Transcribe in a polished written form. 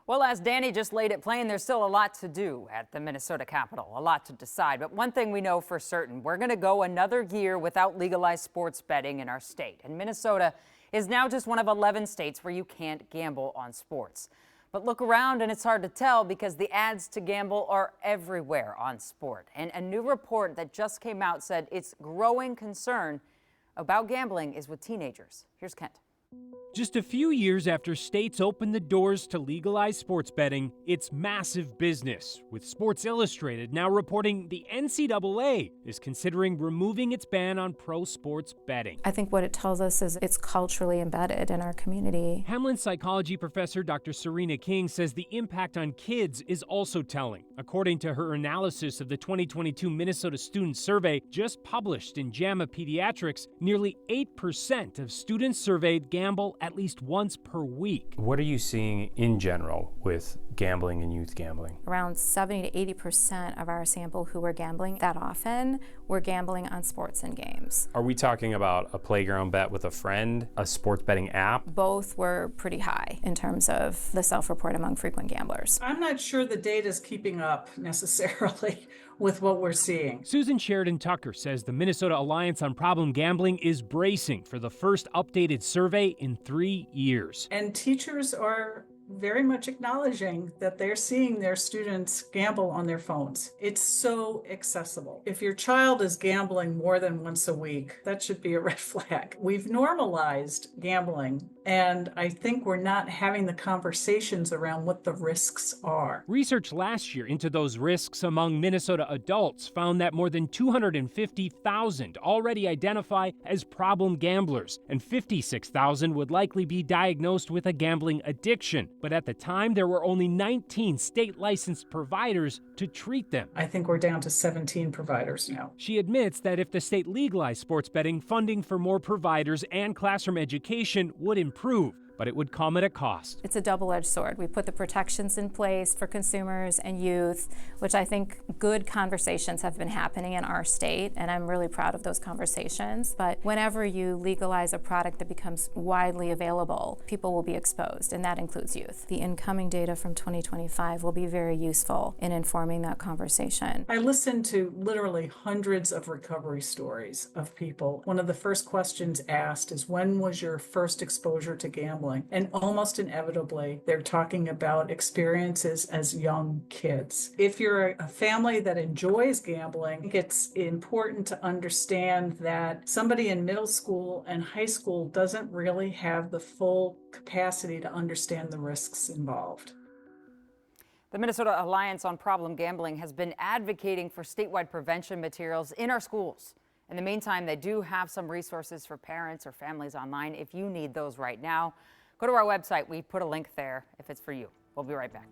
Well, as Danny just laid it plain, there's still a lot to do at the Minnesota Capitol, a lot to decide. But one thing we know for certain, we're going to go another year without legalized sports betting in our state. And Minnesota is now just one of 11 states where you can't gamble on sports. But look around and it's hard to tell because the ads to gamble are everywhere on sport. And a new report that just came out said it's growing concern about gambling is with teenagers. Here's Kent. Just a few years after states opened the doors to legalize sports betting, it's massive business, with Sports Illustrated now reporting the NCAA is considering removing its ban on pro sports betting. I think what it tells us is it's culturally embedded in our community. Hamline psychology professor Dr. Serena King says the impact on kids is also telling. According to her analysis of the 2022 Minnesota Student Survey just published in JAMA Pediatrics, nearly 8% of students surveyed gamble at least once per week. What are you seeing in general with gambling and youth gambling? Around 70 to 80% of our sample who were gambling that often were gambling on sports and games. Are we talking about a playground bet with a friend, a sports betting app? Both were pretty high in terms of the self-report among frequent gamblers. I'm not sure the data is keeping up necessarily with what we're seeing. Susan Sheridan Tucker says the Minnesota Alliance on Problem Gambling is bracing for the first updated survey in 3 years. And teachers are very much acknowledging that they're seeing their students gamble on their phones. It's so accessible. If your child is gambling more than once a week, that should be a red flag. We've normalized gambling, and I think we're not having the conversations around what the risks are. Research last year into those risks among Minnesota adults found that more than 250,000 already identify as problem gamblers, and 56,000 would likely be diagnosed with a gambling addiction. But at the time, there were only 19 state-licensed providers to treat them. I think we're down to 17 providers now. She admits that if the state legalized sports betting, funding for more providers and classroom education would improve, but it would come at a cost. It's a double-edged sword. We put the protections in place for consumers and youth, which I think good conversations have been happening in our state, and I'm really proud of those conversations. But whenever you legalize a product that becomes widely available, people will be exposed, and that includes youth. The incoming data from 2025 will be very useful in informing that conversation. I listened to literally hundreds of recovery stories of people. One of the first questions asked is, when was your first exposure to gambling? And almost inevitably, they're talking about experiences as young kids. If you're a family that enjoys gambling, it's important to understand that somebody in middle school and high school doesn't really have the full capacity to understand the risks involved. The Minnesota Alliance on Problem Gambling has been advocating for statewide prevention materials in our schools. In the meantime, they do have some resources for parents or families online if you need those right now. Go to our website. We put a link there if it's for you. We'll be right back.